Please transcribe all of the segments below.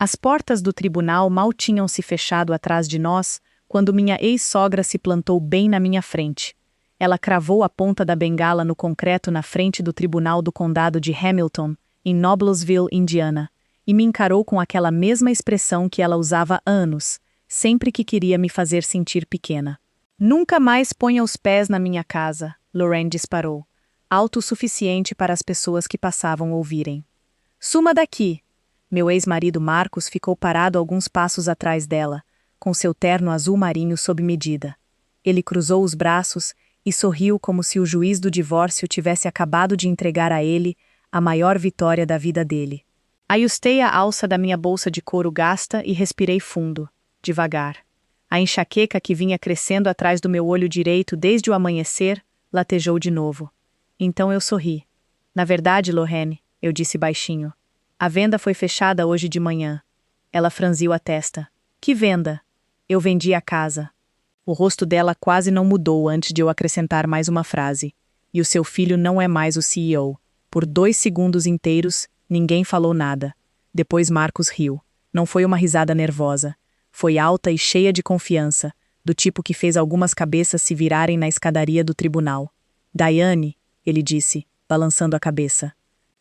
As portas do tribunal mal tinham se fechado atrás de nós, quando minha ex-sogra se plantou bem na minha frente. Ela cravou a ponta da bengala no concreto na frente do tribunal do condado de Hamilton, em Noblesville, Indiana, e me encarou com aquela mesma expressão que ela usava há anos, sempre que queria me fazer sentir pequena. Nunca mais ponha os pés na minha casa, Lorraine disparou, alto o suficiente para as pessoas que passavam ouvirem. Suma daqui! Meu ex-marido Marcos ficou parado alguns passos atrás dela, com seu terno azul marinho sob medida. Ele cruzou os braços e sorriu como se o juiz do divórcio tivesse acabado de entregar a ele a maior vitória da vida dele. Ajustei a alça da minha bolsa de couro gasta e respirei fundo, devagar. A enxaqueca que vinha crescendo atrás do meu olho direito desde o amanhecer latejou de novo. Então eu sorri. Na verdade, Lorraine, eu disse baixinho. A venda foi fechada hoje de manhã. Ela franziu a testa. Que venda? Eu vendi a casa. O rosto dela quase não mudou antes de eu acrescentar mais uma frase. E o seu filho não é mais o CEO. Por 2 segundos inteiros, ninguém falou nada. Depois Marcos riu. Não foi uma risada nervosa. Foi alta e cheia de confiança, do tipo que fez algumas cabeças se virarem na escadaria do tribunal. Diane, ele disse, balançando a cabeça.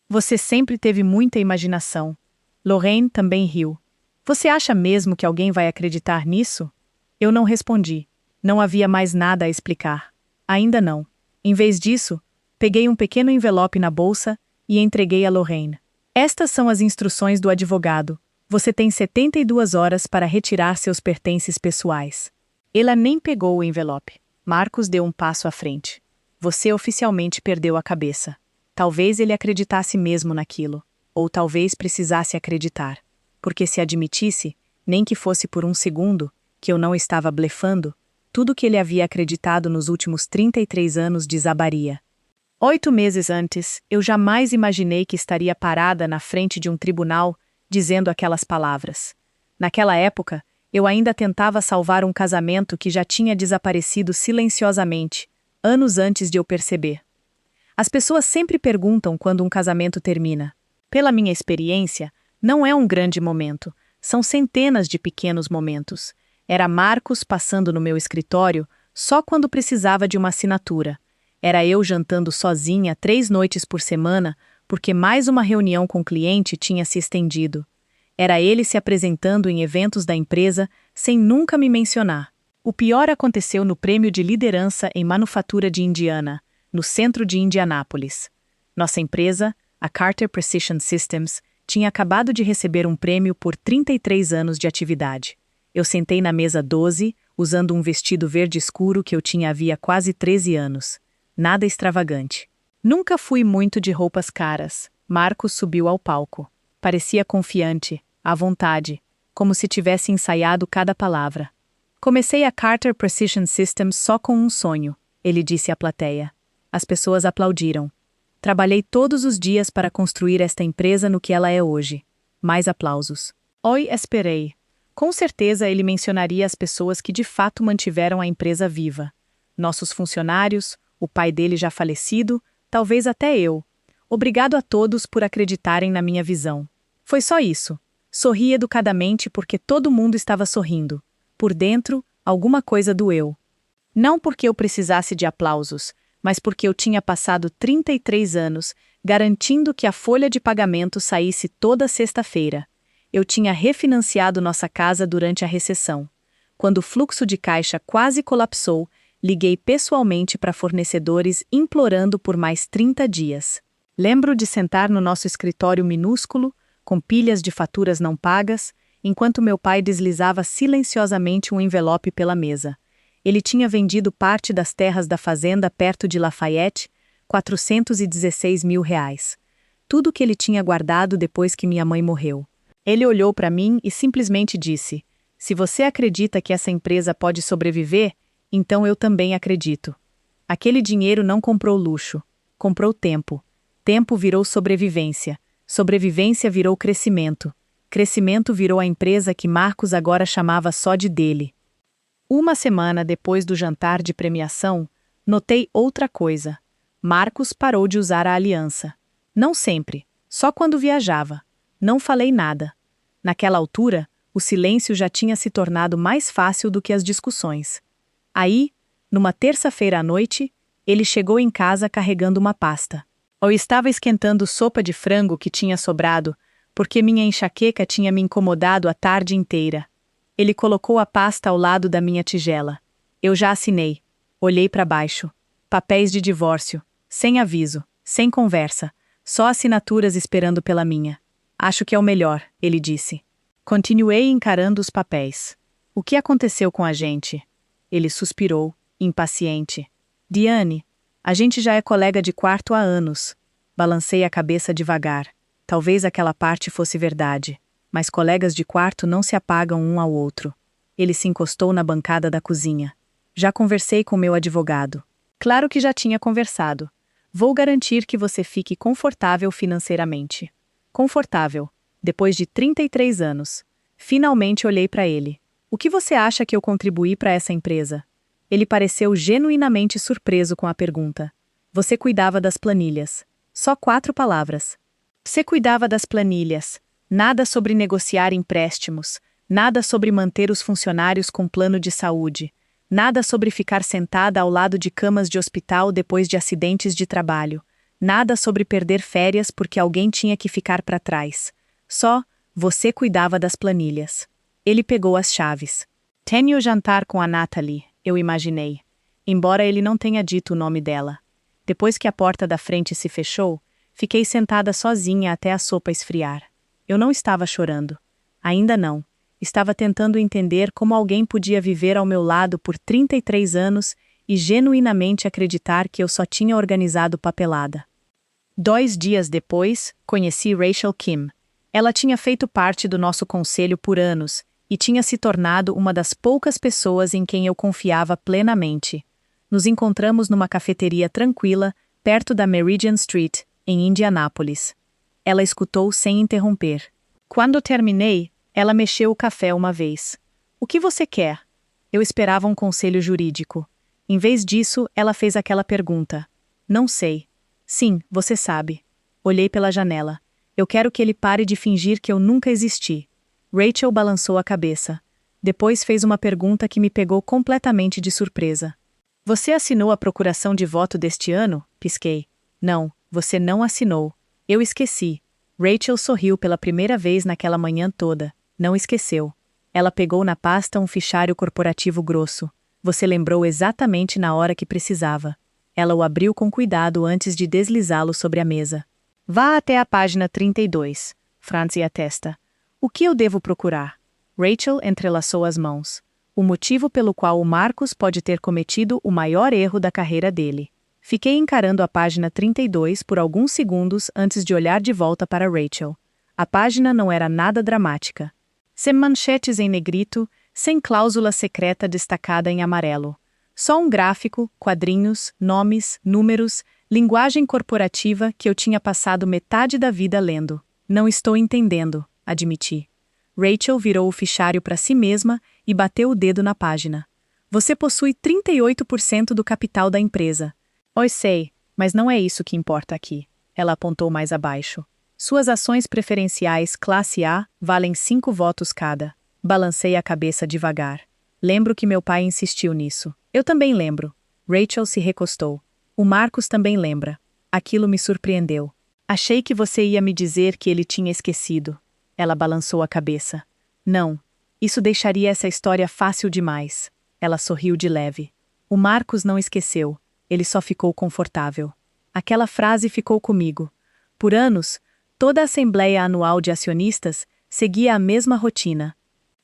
Você sempre teve muita imaginação. Lorraine também riu. Você acha mesmo que alguém vai acreditar nisso? Eu não respondi. Não havia mais nada a explicar. Ainda não. Em vez disso, peguei um pequeno envelope na bolsa e entreguei a Lorraine. Estas são as instruções do advogado. Você tem 72 horas para retirar seus pertences pessoais. Ela nem pegou o envelope. Marcos deu um passo à frente. Você oficialmente perdeu a cabeça. Talvez ele acreditasse mesmo naquilo. Ou talvez precisasse acreditar. Porque se admitisse, nem que fosse por um segundo, que eu não estava blefando, tudo que ele havia acreditado nos últimos 33 anos desabaria. 8 meses antes, eu jamais imaginei que estaria parada na frente de um tribunal dizendo aquelas palavras. Naquela época, eu ainda tentava salvar um casamento que já tinha desaparecido silenciosamente, anos antes de eu perceber. As pessoas sempre perguntam quando um casamento termina. Pela minha experiência, não é um grande momento, são centenas de pequenos momentos. Era Marcos passando no meu escritório só quando precisava de uma assinatura. Era eu jantando sozinha 3 noites por semana, porque mais uma reunião com o cliente tinha se estendido. Era ele se apresentando em eventos da empresa sem nunca me mencionar. O pior aconteceu no prêmio de liderança em manufatura de Indiana, no centro de Indianápolis. Nossa empresa, a Carter Precision Systems, tinha acabado de receber um prêmio por 33 anos de atividade. Eu sentei na mesa 12, usando um vestido verde escuro que eu tinha havia quase 13 anos. Nada extravagante. Nunca fui muito de roupas caras. Marcos subiu ao palco. Parecia confiante, à vontade, como se tivesse ensaiado cada palavra. Comecei a Carter Precision Systems só com um sonho, ele disse à plateia. As pessoas aplaudiram. Trabalhei todos os dias para construir esta empresa no que ela é hoje. Mais aplausos. Oi, esperei. Com certeza ele mencionaria as pessoas que de fato mantiveram a empresa viva. Nossos funcionários, o pai dele já falecido, talvez até eu. Obrigado a todos por acreditarem na minha visão. Foi só isso. Sorri educadamente porque todo mundo estava sorrindo. Por dentro, alguma coisa doeu. Não porque eu precisasse de aplausos, mas porque eu tinha passado 33 anos garantindo que a folha de pagamento saísse toda sexta-feira. Eu tinha refinanciado nossa casa durante a recessão. Quando o fluxo de caixa quase colapsou, liguei pessoalmente para fornecedores implorando por mais 30 dias. Lembro de sentar no nosso escritório minúsculo, com pilhas de faturas não pagas, enquanto meu pai deslizava silenciosamente um envelope pela mesa. Ele tinha vendido parte das terras da fazenda perto de Lafayette, R$ 416 mil. Tudo que ele tinha guardado depois que minha mãe morreu. Ele olhou para mim e simplesmente disse: se você acredita que essa empresa pode sobreviver, então eu também acredito. Aquele dinheiro não comprou luxo, comprou tempo. Tempo virou sobrevivência. Sobrevivência virou crescimento. Crescimento virou a empresa que Marcos agora chamava só de dele. Uma semana depois do jantar de premiação, notei outra coisa. Marcos parou de usar a aliança. Não sempre, só quando viajava. Não falei nada. Naquela altura, o silêncio já tinha se tornado mais fácil do que as discussões. Aí, numa terça-feira à noite, ele chegou em casa carregando uma pasta. Eu estava esquentando sopa de frango que tinha sobrado, porque minha enxaqueca tinha me incomodado a tarde inteira. Ele colocou a pasta ao lado da minha tigela. Eu já assinei. Olhei para baixo. Papéis de divórcio. Sem aviso. Sem conversa. Só assinaturas esperando pela minha. Acho que é o melhor, ele disse. Continuei encarando os papéis. O que aconteceu com a gente? Ele suspirou, impaciente. Diane, a gente já é colega de quarto há anos. Balancei a cabeça devagar. Talvez aquela parte fosse verdade. Mas colegas de quarto não se apagam um ao outro. Ele se encostou na bancada da cozinha. Já conversei com meu advogado. Claro que já tinha conversado. Vou garantir que você fique confortável financeiramente. Confortável. Depois de 33 anos. Finalmente olhei para ele. O que você acha que eu contribuí para essa empresa? Ele pareceu genuinamente surpreso com a pergunta. Você cuidava das planilhas. Só 4 palavras. Você cuidava das planilhas. Nada sobre negociar empréstimos. Nada sobre manter os funcionários com plano de saúde. Nada sobre ficar sentada ao lado de camas de hospital depois de acidentes de trabalho. Nada sobre perder férias porque alguém tinha que ficar para trás. Só, você cuidava das planilhas. Ele pegou as chaves. Tenho jantar com a Natalie, eu imaginei. Embora ele não tenha dito o nome dela. Depois que a porta da frente se fechou, fiquei sentada sozinha até a sopa esfriar. Eu não estava chorando. Ainda não. Estava tentando entender como alguém podia viver ao meu lado por 33 anos e genuinamente acreditar que eu só tinha organizado papelada. 2 dias depois, conheci Rachel Kim. Ela tinha feito parte do nosso conselho por anos e tinha se tornado uma das poucas pessoas em quem eu confiava plenamente. Nos encontramos numa cafeteria tranquila, perto da Meridian Street, em Indianápolis. Ela escutou sem interromper. Quando terminei, ela mexeu o café uma vez. O que você quer? Eu esperava um conselho jurídico. Em vez disso, ela fez aquela pergunta. Não sei. Sim, você sabe. Olhei pela janela. Eu quero que ele pare de fingir que eu nunca existi. Rachel balançou a cabeça. Depois fez uma pergunta que me pegou completamente de surpresa. Você assinou a procuração de voto deste ano? Pisquei. Não, você não assinou. Eu esqueci. Rachel sorriu pela primeira vez naquela manhã toda. Não esqueceu. Ela pegou na pasta um fichário corporativo grosso. Você lembrou exatamente na hora que precisava. Ela o abriu com cuidado antes de deslizá-lo sobre a mesa. Vá até a página 32. Franzi atesta. O que eu devo procurar? Rachel entrelaçou as mãos. O motivo pelo qual o Marcus pode ter cometido o maior erro da carreira dele. Fiquei encarando a página 32 por alguns segundos antes de olhar de volta para Rachel. A página não era nada dramática. Sem manchetes em negrito, sem cláusula secreta destacada em amarelo. Só um gráfico, quadrinhos, nomes, números, linguagem corporativa que eu tinha passado metade da vida lendo. Não estou entendendo, admiti. Rachel virou o fichário para si mesma e bateu o dedo na página. Você possui 38% do capital da empresa. Eu sei, mas não é isso que importa aqui. Ela apontou mais abaixo. Suas ações preferenciais classe A valem 5 votos cada. Balancei a cabeça devagar. Lembro que meu pai insistiu nisso. Eu também lembro. Rachel se recostou. O Marcus também lembra. Aquilo me surpreendeu. Achei que você ia me dizer que ele tinha esquecido. Ela balançou a cabeça. Não. Isso deixaria essa história fácil demais. Ela sorriu de leve. O Marcus não esqueceu. Ele só ficou confortável. Aquela frase ficou comigo. Por anos, toda a Assembleia Anual de Acionistas seguia a mesma rotina.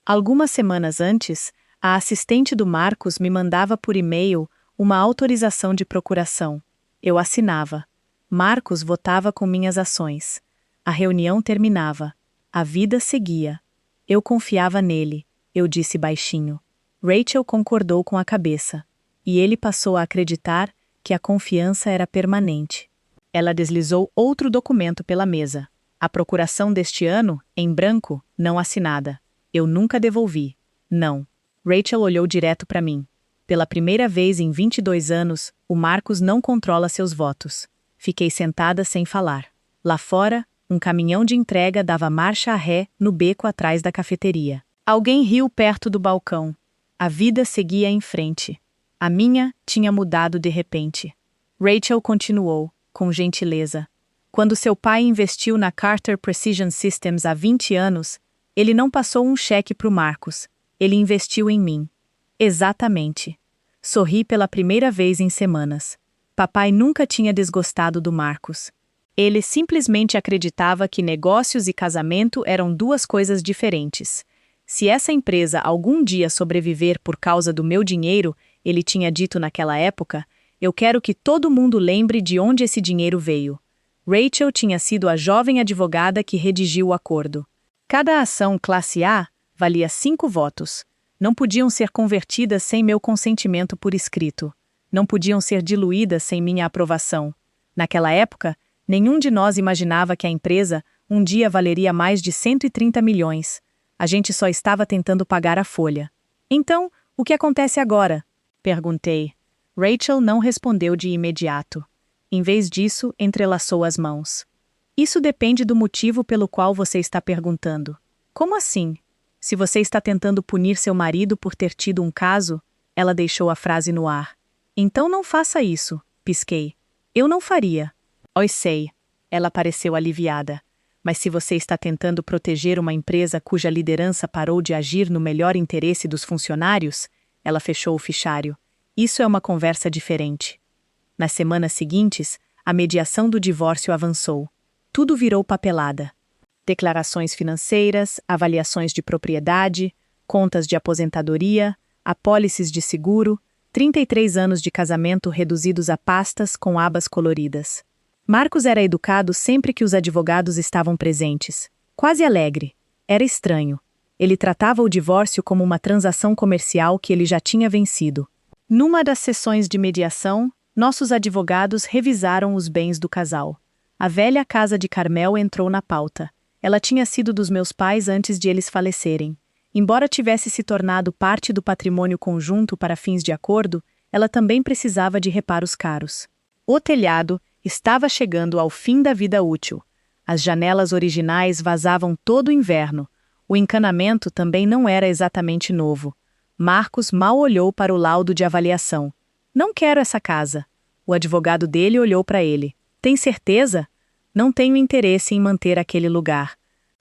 Algumas semanas antes, a assistente do Marcus me mandava por e-mail uma autorização de procuração. Eu assinava. Marcus votava com minhas ações. A reunião terminava. A vida seguia. Eu confiava nele, eu disse baixinho. Rachel concordou com a cabeça. E ele passou a acreditar que a confiança era permanente. Ela deslizou outro documento pela mesa. A procuração deste ano, em branco, não assinada. Eu nunca devolvi. Não. Rachel olhou direto para mim. Pela primeira vez em 22 anos, o Marcus não controla seus votos. Fiquei sentada sem falar. Lá fora, Um caminhão de entrega dava marcha a ré no beco atrás da cafeteria. Alguém riu perto do balcão. A vida seguia em frente. A minha tinha mudado de repente. Rachel continuou, com gentileza. Quando seu pai investiu na Carter Precision Systems há 20 anos, ele não passou um cheque para o Marcos. Ele investiu em mim. Exatamente. Sorri pela primeira vez em semanas. Papai nunca tinha desgostado do Marcos. Ele simplesmente acreditava que negócios e casamento eram duas coisas diferentes. Se essa empresa algum dia sobreviver por causa do meu dinheiro, ele tinha dito naquela época, eu quero que todo mundo lembre de onde esse dinheiro veio. Rachel tinha sido a jovem advogada que redigiu o acordo. Cada ação classe A valia 5 votos. Não podiam ser convertidas sem meu consentimento por escrito. Não podiam ser diluídas sem minha aprovação. Naquela época, nenhum de nós imaginava que a empresa um dia valeria mais de 130 milhões. A gente só estava tentando pagar a folha. Então, o que acontece agora? Perguntei. Rachel não respondeu de imediato. Em vez disso, entrelaçou as mãos. Isso depende do motivo pelo qual você está perguntando. Como assim? Se você está tentando punir seu marido por ter tido um caso, ela deixou a frase no ar. Então não faça isso, pisquei. Eu não faria. Oi, sei. Ela pareceu aliviada. Mas se você está tentando proteger uma empresa cuja liderança parou de agir no melhor interesse dos funcionários, ela fechou o fichário. Isso é uma conversa diferente. Nas semanas seguintes, a mediação do divórcio avançou. Tudo virou papelada. Declarações financeiras, avaliações de propriedade, contas de aposentadoria, apólices de seguro, 33 anos de casamento reduzidos a pastas com abas coloridas. Marcos era educado sempre que os advogados estavam presentes. Quase alegre. Era estranho. Ele tratava o divórcio como uma transação comercial que ele já tinha vencido. Numa das sessões de mediação, nossos advogados revisaram os bens do casal. A velha casa de Carmel entrou na pauta. Ela tinha sido dos meus pais antes de eles falecerem. Embora tivesse se tornado parte do patrimônio conjunto para fins de acordo, ela também precisava de reparos caros. O telhado estava chegando ao fim da vida útil. As janelas originais vazavam todo o inverno. O encanamento também não era exatamente novo. Marcos mal olhou para o laudo de avaliação. Não quero essa casa. O advogado dele olhou para ele. Tem certeza? Não tenho interesse em manter aquele lugar.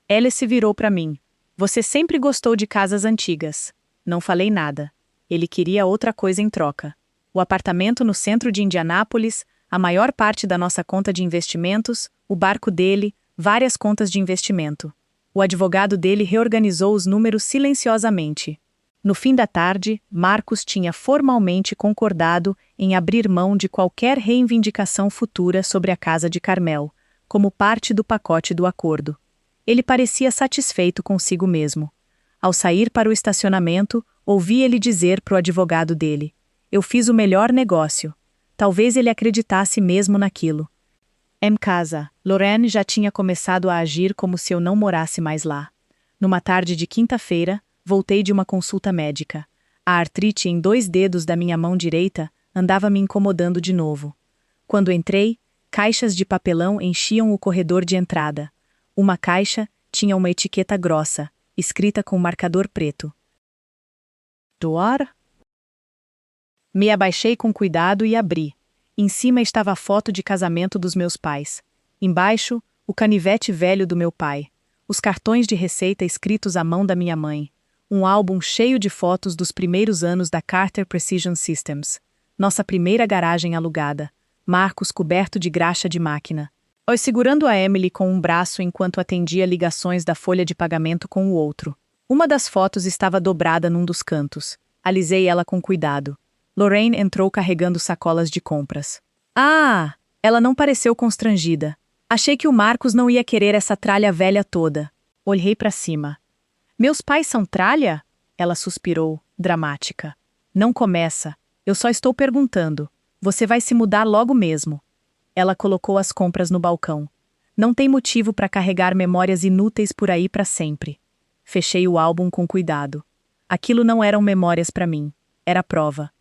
Alice virou para mim. Você sempre gostou de casas antigas. Não falei nada. Ele queria outra coisa em troca. O apartamento no centro de Indianápolis, a maior parte da nossa conta de investimentos, o barco dele, várias contas de investimento. O advogado dele reorganizou os números silenciosamente. No fim da tarde, Marcos tinha formalmente concordado em abrir mão de qualquer reivindicação futura sobre a casa de Carmel, como parte do pacote do acordo. Ele parecia satisfeito consigo mesmo. Ao sair para o estacionamento, ouvi ele dizer para o advogado dele: eu fiz o melhor negócio. Talvez ele acreditasse mesmo naquilo. Em casa, Lorraine já tinha começado a agir como se eu não morasse mais lá. Numa tarde de quinta-feira, voltei de uma consulta médica. A artrite em 2 dedos da minha mão direita andava me incomodando de novo. Quando entrei, caixas de papelão enchiam o corredor de entrada. Uma caixa tinha uma etiqueta grossa, escrita com marcador preto. Doar? Me abaixei com cuidado e abri. Em cima estava a foto de casamento dos meus pais. Embaixo, o canivete velho do meu pai. Os cartões de receita escritos à mão da minha mãe. Um álbum cheio de fotos dos primeiros anos da Carter Precision Systems. Nossa primeira garagem alugada. Marcos coberto de graxa de máquina. Eu segurando a Emily com um braço enquanto atendia ligações da folha de pagamento com o outro. Uma das fotos estava dobrada num dos cantos. Alisei ela com cuidado. Lorraine entrou carregando sacolas de compras. Ah! Ela não pareceu constrangida. Achei que o Marcos não ia querer essa tralha velha toda. Olhei para cima. Meus pais são tralha? Ela suspirou, dramática. Não começa. Eu só estou perguntando. Você vai se mudar logo mesmo. Ela colocou as compras no balcão. Não tem motivo para carregar memórias inúteis por aí para sempre. Fechei o álbum com cuidado. Aquilo não eram memórias para mim. Era prova.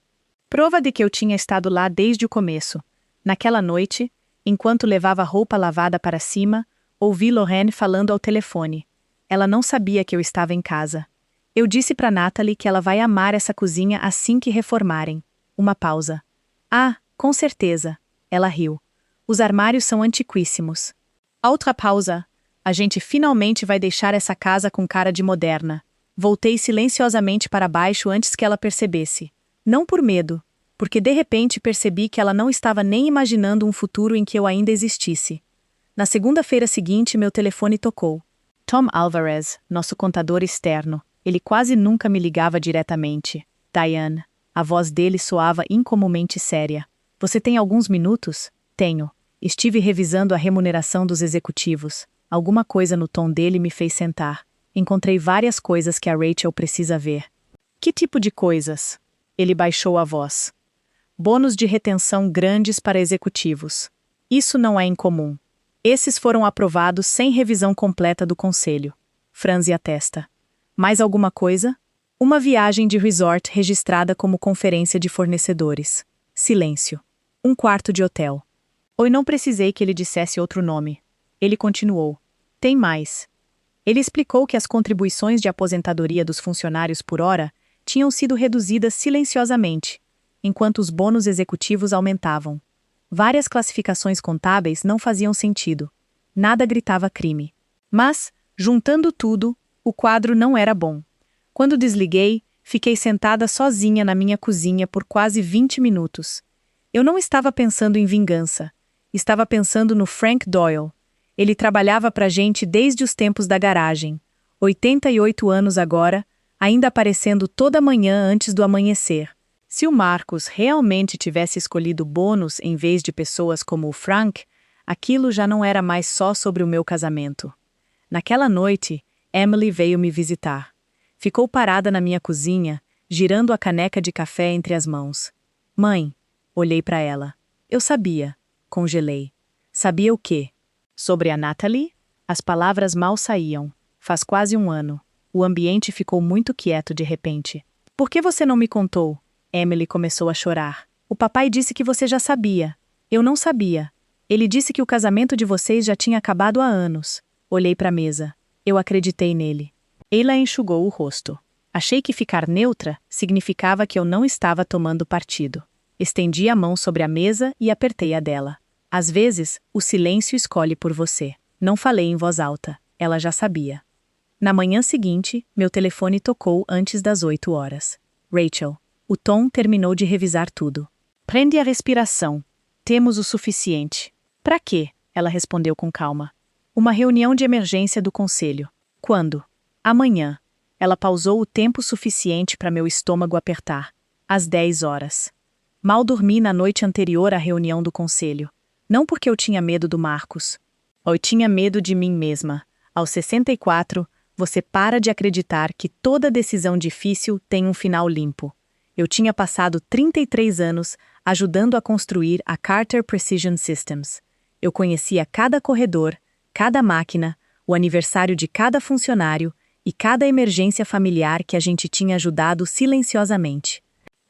Prova de que eu tinha estado lá desde o começo. Naquela noite, enquanto levava roupa lavada para cima, Ouvi Lorraine falando ao telefone. Ela não sabia que eu estava em casa. Eu disse para Natalie que ela vai amar essa cozinha assim que reformarem. Uma pausa. Ah, com certeza. Ela riu. Os armários são antiquíssimos. Outra pausa. A gente finalmente vai deixar essa casa com cara de moderna. Voltei silenciosamente para baixo antes que ela percebesse. Não por medo, porque de repente percebi que ela não estava nem imaginando um futuro em que eu ainda existisse. Na segunda-feira seguinte, meu telefone tocou. Tom Alvarez, nosso contador externo. Ele quase nunca me ligava diretamente. Diane. A voz dele soava incomumente séria. Você tem alguns minutos? Tenho. Estive revisando a remuneração dos executivos. Alguma coisa no tom dele me fez sentar. Encontrei várias coisas que a Rachel precisa ver. Que tipo de coisas? Ele baixou a voz. Bônus de retenção grandes para executivos. Isso não é incomum. Esses foram aprovados sem revisão completa do conselho. Franze a testa. Mais alguma coisa? Uma viagem de resort registrada como conferência de fornecedores. Silêncio. Um quarto de hotel. Oi, não precisei que ele dissesse outro nome. Ele continuou. Tem mais. Ele explicou que as contribuições de aposentadoria dos funcionários por hora tinham sido reduzidas silenciosamente, enquanto os bônus executivos aumentavam. Várias classificações contábeis não faziam sentido. Nada gritava crime. Mas, juntando tudo, o quadro não era bom. Quando desliguei, fiquei sentada sozinha na minha cozinha por quase 20 minutos. Eu não estava pensando em vingança. Estava pensando no Frank Doyle. Ele trabalhava pra gente desde os tempos da garagem. 88 anos agora, ainda aparecendo toda manhã antes do amanhecer. Se o Marcus realmente tivesse escolhido bônus em vez de pessoas como o Frank, aquilo já não era mais só sobre o meu casamento. Naquela noite, Emily veio me visitar. Ficou parada na minha cozinha, girando a caneca de café entre as mãos. Mãe, olhei para ela. Eu sabia. Congelei. Sabia o quê? Sobre a Natalie? As palavras mal saíam. Faz quase um ano. O ambiente ficou muito quieto de repente. Por que você não me contou? Emily começou a chorar. O papai disse que você já sabia. Eu não sabia. Ele disse que o casamento de vocês já tinha acabado há anos. Olhei para a mesa. Eu acreditei nele. Ela enxugou o rosto. Achei que ficar neutra significava que eu não estava tomando partido. Estendi a mão sobre a mesa e apertei a dela. Às vezes, o silêncio escolhe por você. Não falei em voz alta. Ela já sabia. Na manhã seguinte, meu telefone tocou antes das 8 horas. Rachel. O Tom terminou de revisar tudo. Prende a respiração. Temos o suficiente. Para quê? Ela respondeu com calma. Uma reunião de emergência do conselho. Quando? Amanhã. Ela pausou o tempo suficiente para meu estômago apertar. Às 10 horas. Mal dormi na noite anterior à reunião do conselho. Não porque eu tinha medo do Marcus. Eu tinha medo de mim mesma. Aos 64, você para de acreditar que toda decisão difícil tem um final limpo. Eu tinha passado 33 anos ajudando a construir a Carter Precision Systems. Eu conhecia cada corredor, cada máquina, o aniversário de cada funcionário e cada emergência familiar que a gente tinha ajudado silenciosamente.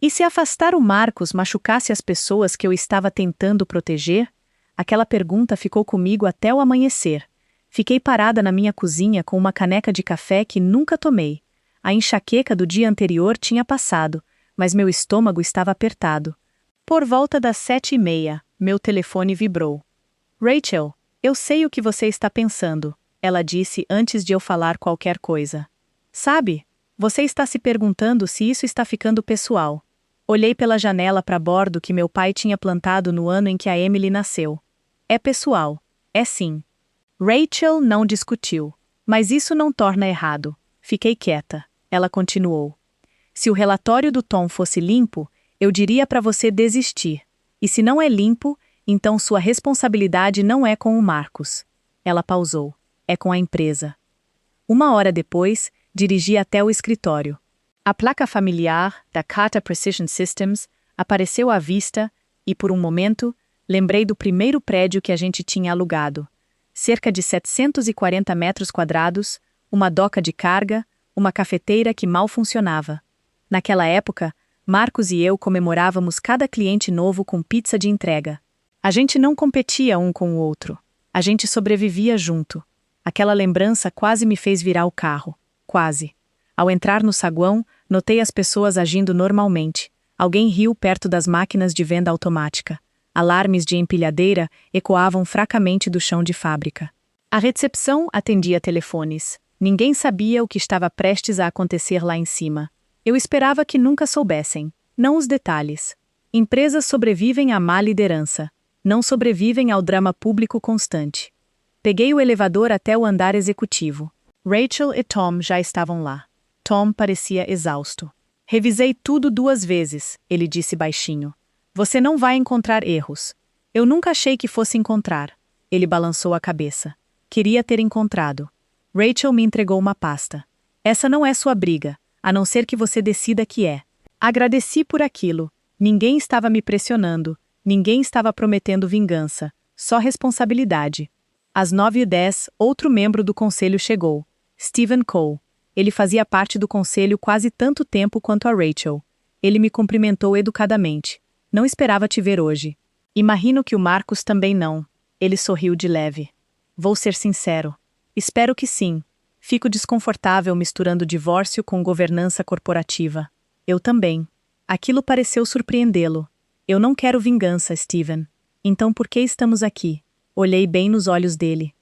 E se afastar o Marcus machucasse as pessoas que eu estava tentando proteger? Aquela pergunta ficou comigo até o amanhecer. Fiquei parada na minha cozinha com uma caneca de café que nunca tomei. A enxaqueca do dia anterior tinha passado, mas meu estômago estava apertado. Por volta das 7h30, meu telefone vibrou. Rachel, eu sei o que você está pensando, ela disse antes de eu falar qualquer coisa. Sabe, você está se perguntando se isso está ficando pessoal. Olhei pela janela para bordo que meu pai tinha plantado no ano em que a Emily nasceu. É pessoal, é sim. Rachel não discutiu, mas isso não torna errado. Fiquei quieta. Ela continuou. Se o relatório do Tom fosse limpo, eu diria para você desistir. E se não é limpo, então sua responsabilidade não é com o Marcus. Ela pausou. É com a empresa. 1 hora depois, dirigi até o escritório. A placa familiar da Carter Precision Systems apareceu à vista e, por um momento, lembrei do primeiro prédio que a gente tinha alugado. Cerca de 740 metros quadrados, uma doca de carga, uma cafeteira que mal funcionava. Naquela época, Marcus e eu comemorávamos cada cliente novo com pizza de entrega. A gente não competia um com o outro. A gente sobrevivia junto. Aquela lembrança quase me fez virar o carro. Quase. Ao entrar no saguão, notei as pessoas agindo normalmente. Alguém riu perto das máquinas de venda automática. Alarmes de empilhadeira ecoavam fracamente do chão de fábrica. A recepção atendia telefones. Ninguém sabia o que estava prestes a acontecer lá em cima. Eu esperava que nunca soubessem. Não os detalhes. Empresas sobrevivem à má liderança. Não sobrevivem ao drama público constante. Peguei o elevador até o andar executivo. Rachel e Tom já estavam lá. Tom parecia exausto. Revisei tudo 2 vezes, ele disse baixinho. Você não vai encontrar erros. Eu nunca achei que fosse encontrar. Ele balançou a cabeça. Queria ter encontrado. Rachel me entregou uma pasta. Essa não é sua briga, a não ser que você decida que é. Agradeci por aquilo. Ninguém estava me pressionando. Ninguém estava prometendo vingança. Só responsabilidade. Às 9h10, outro membro do conselho chegou. Stephen Cole. Ele fazia parte do conselho quase tanto tempo quanto a Rachel. Ele me cumprimentou educadamente. Não esperava te ver hoje. Imagino que o Marcus também não. Ele sorriu de leve. Vou ser sincero. Espero que sim. Fico desconfortável misturando divórcio com governança corporativa. Eu também. Aquilo pareceu surpreendê-lo. Eu não quero vingança, Stephen. Então por que estamos aqui? Olhei bem nos olhos dele.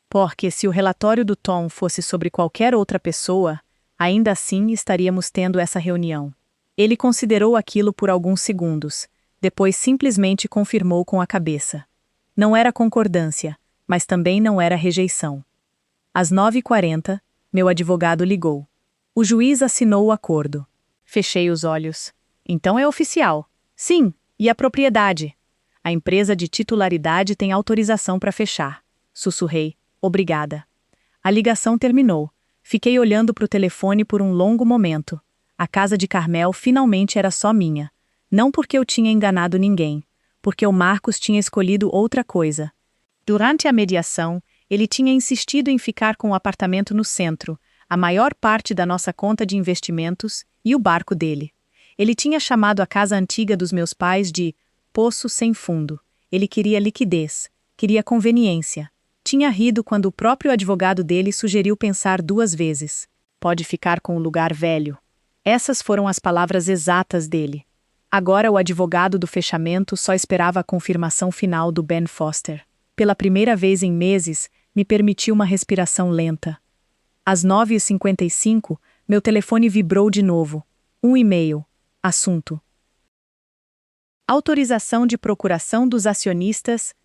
Porque se o relatório do Tom fosse sobre qualquer outra pessoa, ainda assim estaríamos tendo essa reunião. Ele considerou aquilo por alguns segundos, depois simplesmente confirmou com a cabeça. Não era concordância, mas também não era rejeição. Às 9h40, meu advogado ligou. O juiz assinou o acordo. Fechei os olhos. Então é oficial. Sim, e a propriedade? A empresa de titularidade tem autorização para fechar. Sussurrei. Obrigada. A ligação terminou. Fiquei olhando para o telefone por um longo momento. A casa de Carmel finalmente era só minha. Não porque eu tinha enganado ninguém, porque o Marcus tinha escolhido outra coisa. Durante a mediação, ele tinha insistido em ficar com o apartamento no centro, a maior parte da nossa conta de investimentos e o barco dele. Ele tinha chamado a casa antiga dos meus pais de poço sem fundo. Ele queria liquidez, queria conveniência. Tinha rido quando o próprio advogado dele sugeriu pensar 2 vezes. Pode ficar com o lugar velho. Essas foram as palavras exatas dele. Agora o advogado do fechamento só esperava a confirmação final do Ben Foster. Pela primeira vez em meses, me permitiu uma respiração lenta. Às 9h55, meu telefone vibrou de novo. Um e-mail. Assunto: autorização de procuração dos acionistas.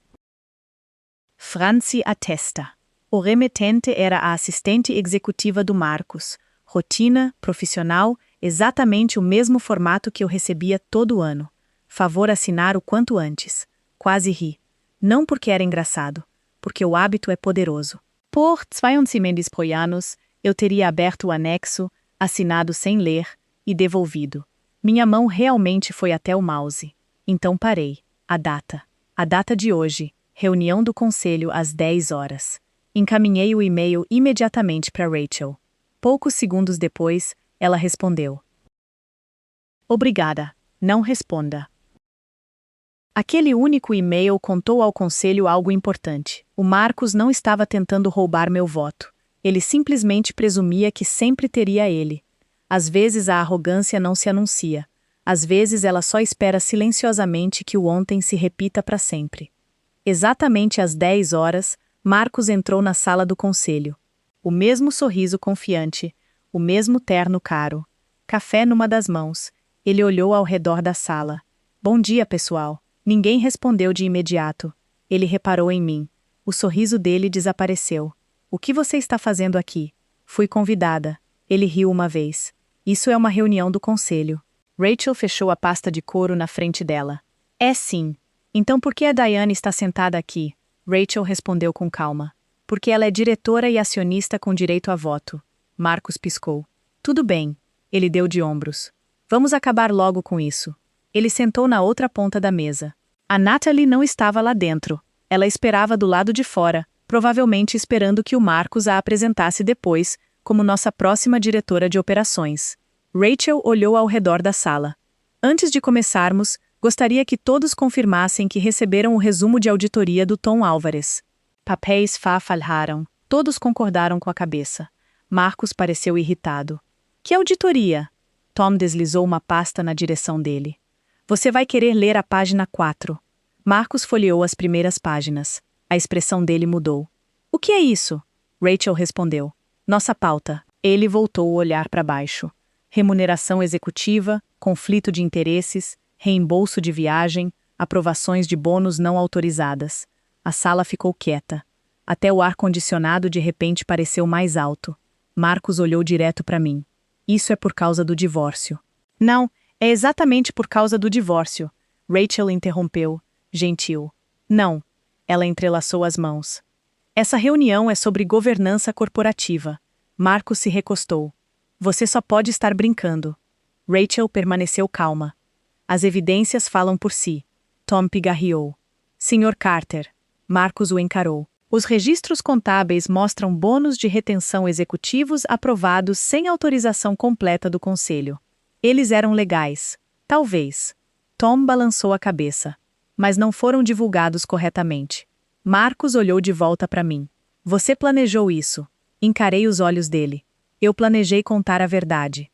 Franzi Atesta. O remetente era a assistente executiva do Marcus. Rotina, profissional, exatamente o mesmo formato que eu recebia todo ano. Favor assinar o quanto antes. Quase ri. Não porque era engraçado, porque o hábito é poderoso. Por 22 proianos, eu teria aberto o anexo, assinado sem ler e devolvido. Minha mão realmente foi até o mouse. Então parei. A data. A data de hoje. Reunião do conselho às 10 horas. Encaminhei o e-mail imediatamente para Rachel. Poucos segundos depois, ela respondeu. Obrigada. Não responda. Aquele único e-mail contou ao conselho algo importante. O Marcus não estava tentando roubar meu voto. Ele simplesmente presumia que sempre teria ele. Às vezes a arrogância não se anuncia. Às vezes ela só espera silenciosamente que o ontem se repita para sempre. Exatamente às 10 horas, Marcus entrou na sala do conselho. O mesmo sorriso confiante, o mesmo terno caro. Café numa das mãos. Ele olhou ao redor da sala. Bom dia, pessoal. Ninguém respondeu de imediato. Ele reparou em mim. O sorriso dele desapareceu. O que você está fazendo aqui? Fui convidada. Ele riu uma vez. Isso é uma reunião do conselho. Rachel fechou a pasta de couro na frente dela. É sim. Então por que a Diane está sentada aqui? Rachel respondeu com calma. Porque ela é diretora e acionista com direito a voto. Marcus piscou. Tudo bem. Ele deu de ombros. Vamos acabar logo com isso. Ele sentou na outra ponta da mesa. A Natalie não estava lá dentro. Ela esperava do lado de fora, provavelmente esperando que o Marcus a apresentasse depois, como nossa próxima diretora de operações. Rachel olhou ao redor da sala. Antes de começarmos, gostaria que todos confirmassem que receberam o resumo de auditoria do Tom Álvares. Papéis falharam. Todos concordaram com a cabeça. Marcus pareceu irritado. Que auditoria? Tom deslizou uma pasta na direção dele. Você vai querer ler a página 4. Marcus folheou as primeiras páginas. A expressão dele mudou. O que é isso? Rachel respondeu. Nossa pauta. Ele voltou o olhar para baixo. Remuneração executiva, conflito de interesses, reembolso de viagem, aprovações de bônus não autorizadas. A sala ficou quieta. Até o ar-condicionado de repente pareceu mais alto. Marcus olhou direto para mim. Isso é por causa do divórcio. Não, é exatamente por causa do divórcio. Rachel interrompeu, gentil. Não. Ela entrelaçou as mãos. Essa reunião é sobre governança corporativa. Marcus se recostou. Você só pode estar brincando. Rachel permaneceu calma. As evidências falam por si. Tom pigarreou. Sr. Carter. Marcus o encarou. Os registros contábeis mostram bônus de retenção executivos aprovados sem autorização completa do conselho. Eles eram legais. Talvez. Tom balançou a cabeça. Mas não foram divulgados corretamente. Marcus olhou de volta para mim. Você planejou isso. Encarei os olhos dele. Eu planejei contar a verdade.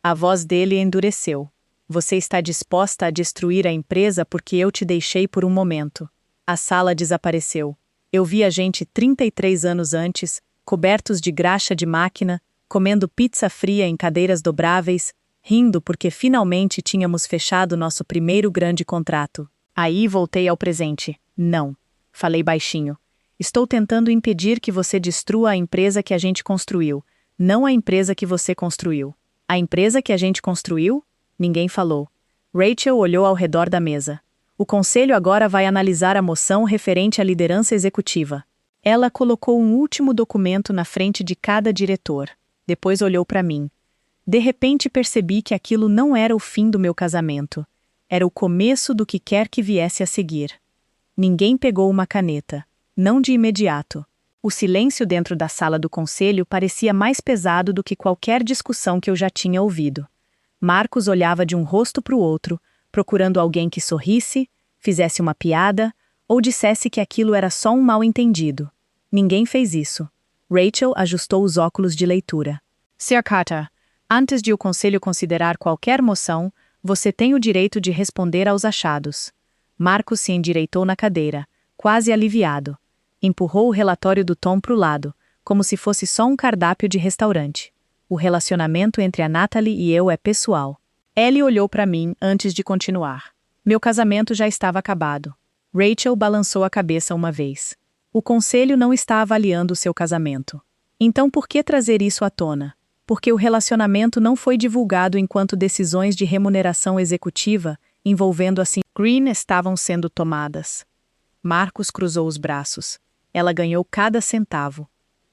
A voz dele endureceu. Você está disposta a destruir a empresa porque eu te deixei por um momento. A sala desapareceu. Eu vi a gente 33 anos antes, cobertos de graxa de máquina, comendo pizza fria em cadeiras dobráveis, rindo porque finalmente tínhamos fechado nosso primeiro grande contrato. Aí voltei ao presente. Não. Falei baixinho. Estou tentando impedir que você destrua a empresa que a gente construiu, não a empresa que você construiu. A empresa que a gente construiu? Ninguém falou. Rachel olhou ao redor da mesa. O conselho agora vai analisar a moção referente à liderança executiva. Ela colocou um último documento na frente de cada diretor. Depois olhou para mim. De repente percebi que aquilo não era o fim do meu casamento. Era o começo do que quer que viesse a seguir. Ninguém pegou uma caneta. Não de imediato. O silêncio dentro da sala do conselho parecia mais pesado do que qualquer discussão que eu já tinha ouvido. Marcus olhava de um rosto para o outro, procurando alguém que sorrisse, fizesse uma piada, ou dissesse que aquilo era só um mal-entendido. Ninguém fez isso. Rachel ajustou os óculos de leitura. Sr. Carter, antes de o conselho considerar qualquer moção, você tem o direito de responder aos achados. Marcus se endireitou na cadeira, quase aliviado. Empurrou o relatório do Tom para o lado, como se fosse só um cardápio de restaurante. O relacionamento entre a Natalie e eu é pessoal. Ellie olhou para mim antes de continuar. Meu casamento já estava acabado. Rachel balançou a cabeça uma vez. O conselho não está avaliando o seu casamento. Então por que trazer isso à tona? Porque o relacionamento não foi divulgado enquanto decisões de remuneração executiva, envolvendo assim Green, estavam sendo tomadas. Marcus cruzou os braços. Ela ganhou cada centavo.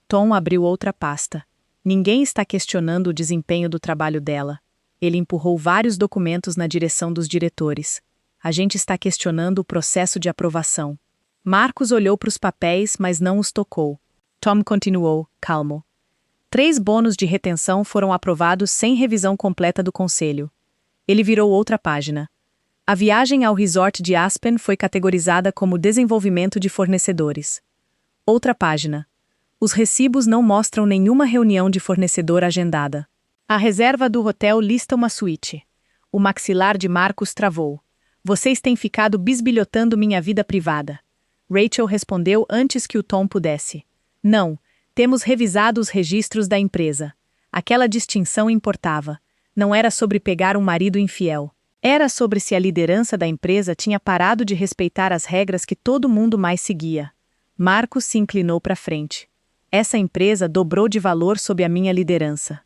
Tom abriu outra pasta. Ninguém está questionando o desempenho do trabalho dela. Ele empurrou vários documentos na direção dos diretores. A gente está questionando o processo de aprovação. Marcus olhou para os papéis, mas não os tocou. Tom continuou, calmo. 3 bônus de retenção foram aprovados sem revisão completa do conselho. Ele virou outra página. A viagem ao resort de Aspen foi categorizada como desenvolvimento de fornecedores. Outra página. Os recibos não mostram nenhuma reunião de fornecedor agendada. A reserva do hotel lista uma suíte. O maxilar de Marcus travou. Vocês têm ficado bisbilhotando minha vida privada. Rachel respondeu antes que o Tom pudesse. Não, temos revisado os registros da empresa. Aquela distinção importava. Não era sobre pegar um marido infiel. Era sobre se a liderança da empresa tinha parado de respeitar as regras que todo mundo mais seguia. Marcus se inclinou para frente. Essa empresa dobrou de valor sob a minha liderança.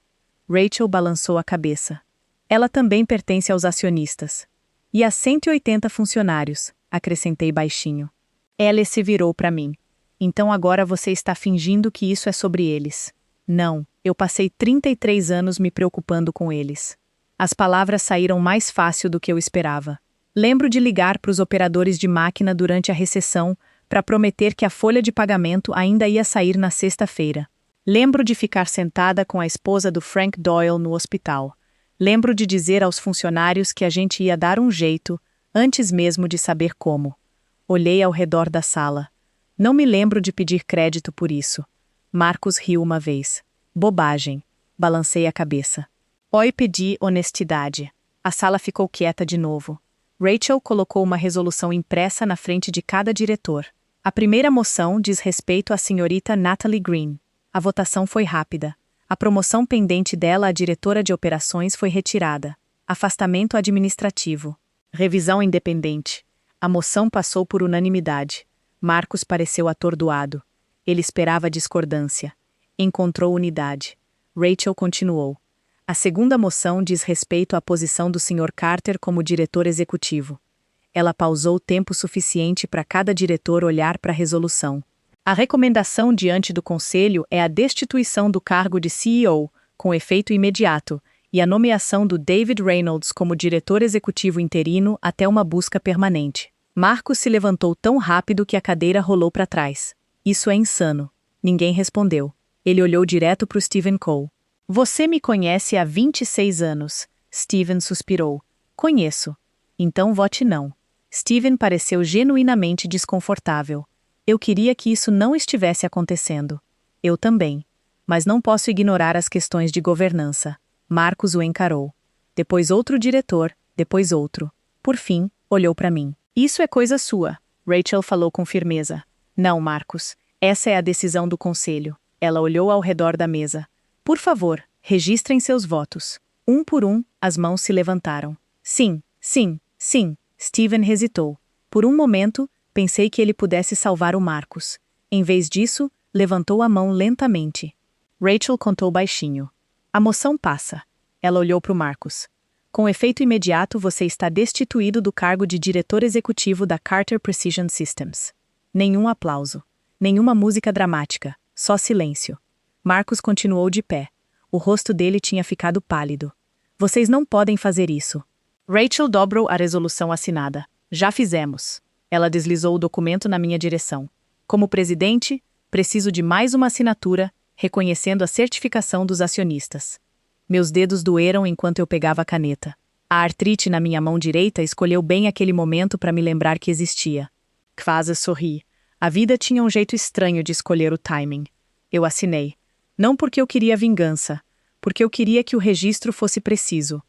Rachel balançou a cabeça. Ela também pertence aos acionistas. E a 180 funcionários, acrescentei baixinho. Ela se virou para mim. Então agora você está fingindo que isso é sobre eles. Não, eu passei 33 anos me preocupando com eles. As palavras saíram mais fácil do que eu esperava. Lembro de ligar para os operadores de máquina durante a recessão para prometer que a folha de pagamento ainda ia sair na sexta-feira. Lembro de ficar sentada com a esposa do Frank Doyle no hospital. Lembro de dizer aos funcionários que a gente ia dar um jeito, antes mesmo de saber como. Olhei ao redor da sala. Não me lembro de pedir crédito por isso. Marcus riu uma vez. Bobagem. Balancei a cabeça. Oi, pedi honestidade. A sala ficou quieta de novo. Rachel colocou uma resolução impressa na frente de cada diretor. A primeira moção diz respeito à senhorita Natalie Green. A votação foi rápida. A promoção pendente dela à diretora de operações foi retirada. Afastamento administrativo. Revisão independente. A moção passou por unanimidade. Marcus pareceu atordoado. Ele esperava discordância. Encontrou unidade. Rachel continuou. A segunda moção diz respeito à posição do Sr. Carter como diretor executivo. Ela pausou tempo suficiente para cada diretor olhar para a resolução. A recomendação diante do Conselho é a destituição do cargo de CEO, com efeito imediato, e a nomeação do David Reynolds como diretor executivo interino até uma busca permanente. Marcus se levantou tão rápido que a cadeira rolou para trás. Isso é insano. Ninguém respondeu. Ele olhou direto para o Stephen Cole. Você me conhece há 26 anos. Stephen suspirou. Conheço. Então vote não. Stephen pareceu genuinamente desconfortável. Eu queria que isso não estivesse acontecendo. Eu também. Mas não posso ignorar as questões de governança. Marcus o encarou. Depois outro diretor, depois outro. Por fim, olhou para mim. Isso é coisa sua. Rachel falou com firmeza. Não, Marcus. Essa é a decisão do conselho. Ela olhou ao redor da mesa. Por favor, registrem seus votos. Um por um, as mãos se levantaram. Sim, sim, sim. Stephen hesitou. Por um momento, pensei que ele pudesse salvar o Marcus. Em vez disso, levantou a mão lentamente. Rachel contou baixinho. A moção passa. Ela olhou para o Marcus. Com efeito imediato, você está destituído do cargo de diretor executivo da Carter Precision Systems. Nenhum aplauso. Nenhuma música dramática. Só silêncio. Marcus continuou de pé. O rosto dele tinha ficado pálido. Vocês não podem fazer isso. Rachel dobrou a resolução assinada. Já fizemos. Ela deslizou o documento na minha direção. Como presidente, preciso de mais uma assinatura, reconhecendo a certificação dos acionistas. Meus dedos doeram enquanto eu pegava a caneta. A artrite na minha mão direita escolheu bem aquele momento para me lembrar que existia. Kvasa sorri. A vida tinha um jeito estranho de escolher o timing. Eu assinei. Não porque eu queria vingança, porque eu queria que o registro fosse preciso.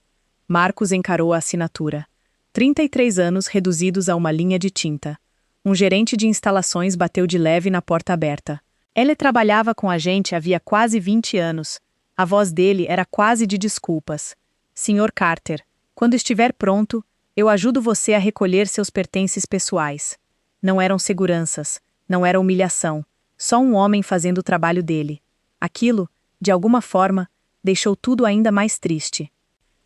Marcus encarou a assinatura. 33 anos reduzidos a uma linha de tinta. Um gerente de instalações bateu de leve na porta aberta. Ele trabalhava com a gente havia quase 20 anos. A voz dele era quase de desculpas. Sr. Carter, quando estiver pronto, eu ajudo você a recolher seus pertences pessoais. Não eram seguranças, não era humilhação. Só um homem fazendo o trabalho dele. Aquilo, de alguma forma, deixou tudo ainda mais triste.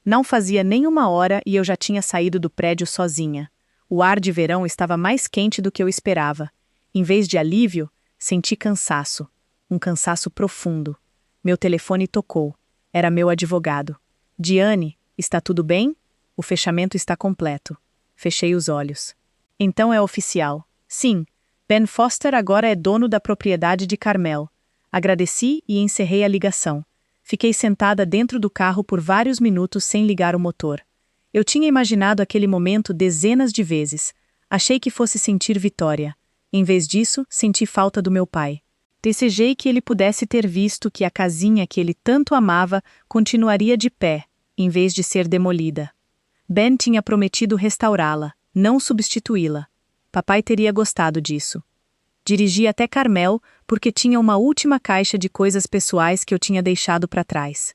Não fazia nem uma hora e eu já tinha saído do prédio sozinha. O ar de verão estava mais quente do que eu esperava. Em vez de alívio, senti cansaço. Um cansaço profundo. Meu telefone tocou. Era meu advogado. Diane, está tudo bem? O fechamento está completo. Fechei os olhos. Então é oficial. Sim, Ben Foster agora é dono da propriedade de Carmel. Agradeci e encerrei a ligação. Fiquei sentada dentro do carro por vários minutos sem ligar o motor. Eu tinha imaginado aquele momento dezenas de vezes. Achei que fosse sentir vitória. Em vez disso, senti falta do meu pai. Desejei que ele pudesse ter visto que a casinha que ele tanto amava continuaria de pé, em vez de ser demolida. Ben tinha prometido restaurá-la, não substituí-la. Papai teria gostado disso. Dirigi até Carmel porque tinha uma última caixa de coisas pessoais que eu tinha deixado para trás.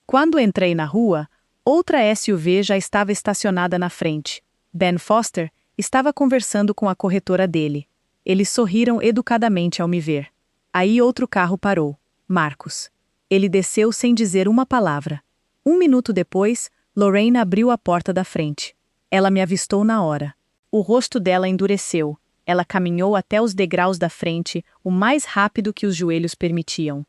Quando entrei na rua, outra SUV já estava estacionada na frente. Ben Foster estava conversando com a corretora dele. Eles sorriram educadamente ao me ver. Aí outro carro parou. Marcus. Ele desceu sem dizer uma palavra. 1 minuto depois, Lorraine abriu a porta da frente. Ela me avistou na hora. O rosto dela endureceu. Ela caminhou até os degraus da frente, o mais rápido que os joelhos permitiam.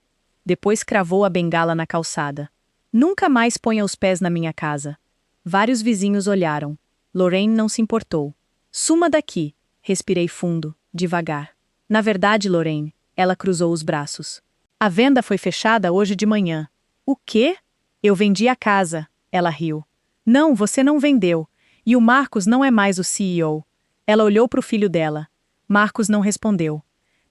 Depois cravou a bengala na calçada. Nunca mais ponha os pés na minha casa. Vários vizinhos olharam. Lorraine não se importou. Suma daqui. Respirei fundo, devagar. Na verdade, Lorraine, ela cruzou os braços. A venda foi fechada hoje de manhã. O quê? Eu vendi a casa. Ela riu. Não, você não vendeu. E o Marcus não é mais o CEO. Ela olhou para o filho dela. Marcus não respondeu.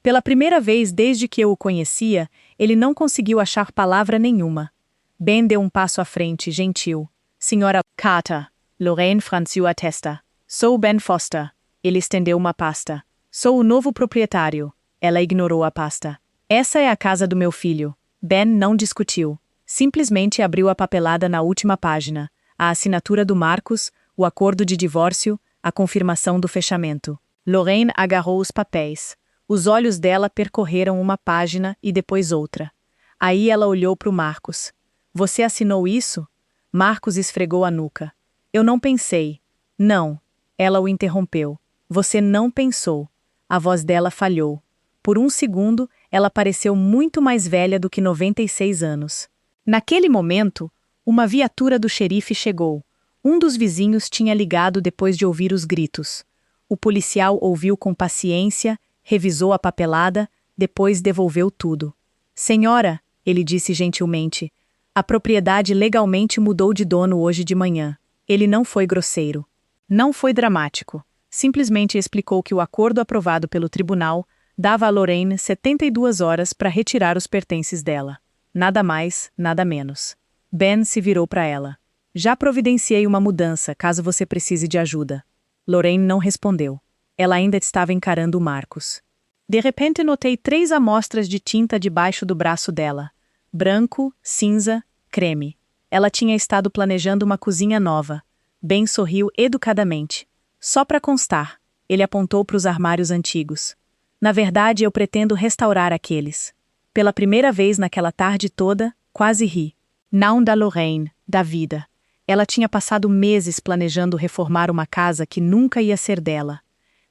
Pela primeira vez desde que eu o conhecia, ele não conseguiu achar palavra nenhuma. Ben deu um passo à frente, gentil. Senhora Carter. Lorraine franziu a testa. Sou Ben Foster. Ele estendeu uma pasta. Sou o novo proprietário. Ela ignorou a pasta. Essa é a casa do meu filho. Ben não discutiu. Simplesmente abriu a papelada na última página. A assinatura do Marcos, o acordo de divórcio, a confirmação do fechamento. Lorraine agarrou os papéis. Os olhos dela percorreram uma página e depois outra. Aí ela olhou para o Marcos. Você assinou isso? Marcos esfregou a nuca. Eu não pensei. Não. Ela o interrompeu. Você não pensou. A voz dela falhou. Por um segundo, ela pareceu muito mais velha do que 96 anos. Naquele momento, uma viatura do xerife chegou. Um dos vizinhos tinha ligado depois de ouvir os gritos. O policial ouviu com paciência, revisou a papelada, depois devolveu tudo. Senhora, ele disse gentilmente, a propriedade legalmente mudou de dono hoje de manhã. Ele não foi grosseiro. Não foi dramático. Simplesmente explicou que o acordo aprovado pelo tribunal dava a Lorraine 72 horas para retirar os pertences dela. Nada mais, nada menos. Ben se virou para ela. Já providenciei uma mudança, caso você precise de ajuda. Lorraine não respondeu. Ela ainda estava encarando o Marcos. De repente notei 3 amostras de tinta debaixo do braço dela. Branco, cinza, creme. Ela tinha estado planejando uma cozinha nova. Ben sorriu educadamente. Só para constar, ele apontou para os armários antigos. Na verdade, eu pretendo restaurar aqueles. Pela primeira vez naquela tarde toda, quase ri. Não da Lorraine, da vida. Ela tinha passado meses planejando reformar uma casa que nunca ia ser dela.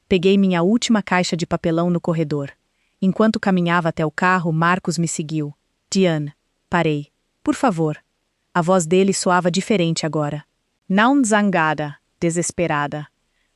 Peguei minha última caixa de papelão no corredor. Enquanto caminhava até o carro, Marcos me seguiu. Diane. Parei. Por favor. A voz dele soava diferente agora. Não zangada, desesperada.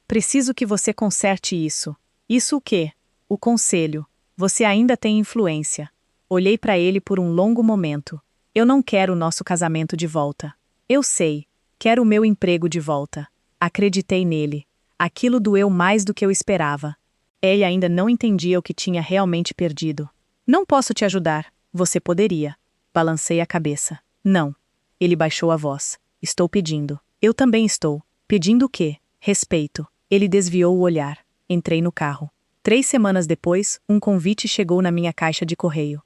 Preciso que você conserte isso. Isso o quê? O conselho. Você ainda tem influência. Olhei para ele por um longo momento. Eu não quero o nosso casamento de volta. Eu sei. Quero o meu emprego de volta. Acreditei nele. Aquilo doeu mais do que eu esperava. Ele ainda não entendia o que tinha realmente perdido. Não posso te ajudar. Você poderia. Balancei a cabeça. Não. Ele baixou a voz. Estou pedindo. Eu também estou. Pedindo o quê? Respeito. Ele desviou o olhar. Entrei no carro. 3 semanas depois, um convite chegou na minha caixa de correio.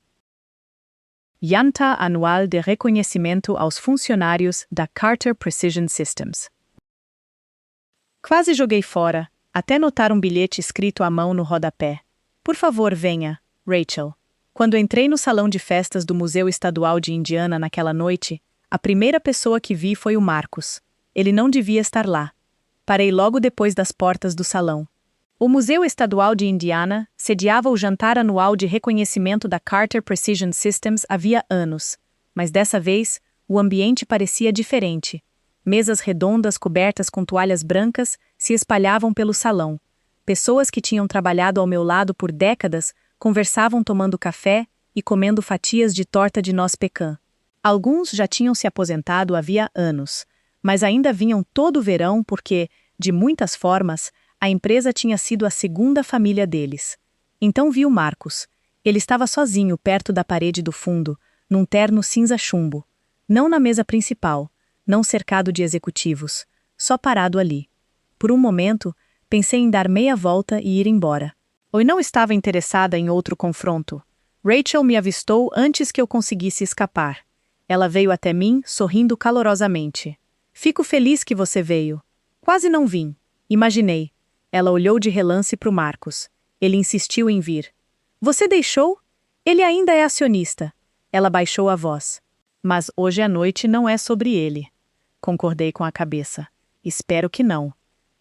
Janta anual de reconhecimento aos funcionários da Carter Precision Systems. Quase joguei fora, até notar um bilhete escrito à mão no rodapé. Por favor, venha, Rachel. Quando entrei no salão de festas do Museu Estadual de Indiana naquela noite, a primeira pessoa que vi foi o Marcos. Ele não devia estar lá. Parei logo depois das portas do salão. O Museu Estadual de Indiana sediava o jantar anual de reconhecimento da Carter Precision Systems havia anos, mas dessa vez o ambiente parecia diferente. Mesas redondas cobertas com toalhas brancas se espalhavam pelo salão. Pessoas que tinham trabalhado ao meu lado por décadas conversavam tomando café e comendo fatias de torta de noz pecan. Alguns já tinham se aposentado havia anos, mas ainda vinham todo o verão porque, de muitas formas, a empresa tinha sido a segunda família deles. Então vi o Marcos. Ele estava sozinho perto da parede do fundo, num terno cinza chumbo. Não na mesa principal, não cercado de executivos, só parado ali. Por um momento, pensei em dar meia volta e ir embora. Eu não estava interessada em outro confronto. Rachel me avistou antes que eu conseguisse escapar. Ela veio até mim, sorrindo calorosamente. Fico feliz que você veio. Quase não vim. Imaginei. Ela olhou de relance para o Marcos. Ele insistiu em vir. Você deixou? Ele ainda é acionista. Ela baixou a voz. Mas hoje à noite não é sobre ele. Concordei com a cabeça. Espero que não.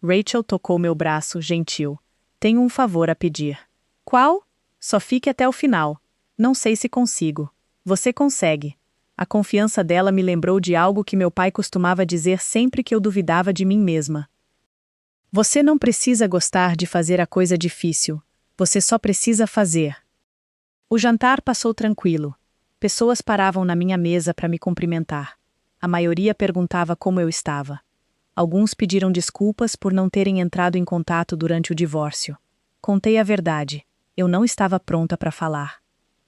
Rachel tocou meu braço, gentil. Tenho um favor a pedir. Qual? Só fique até o final. Não sei se consigo. Você consegue. A confiança dela me lembrou de algo que meu pai costumava dizer sempre que eu duvidava de mim mesma. Você não precisa gostar de fazer a coisa difícil. Você só precisa fazer. O jantar passou tranquilo. Pessoas paravam na minha mesa para me cumprimentar. A maioria perguntava como eu estava. Alguns pediram desculpas por não terem entrado em contato durante o divórcio. Contei a verdade. Eu não estava pronta para falar.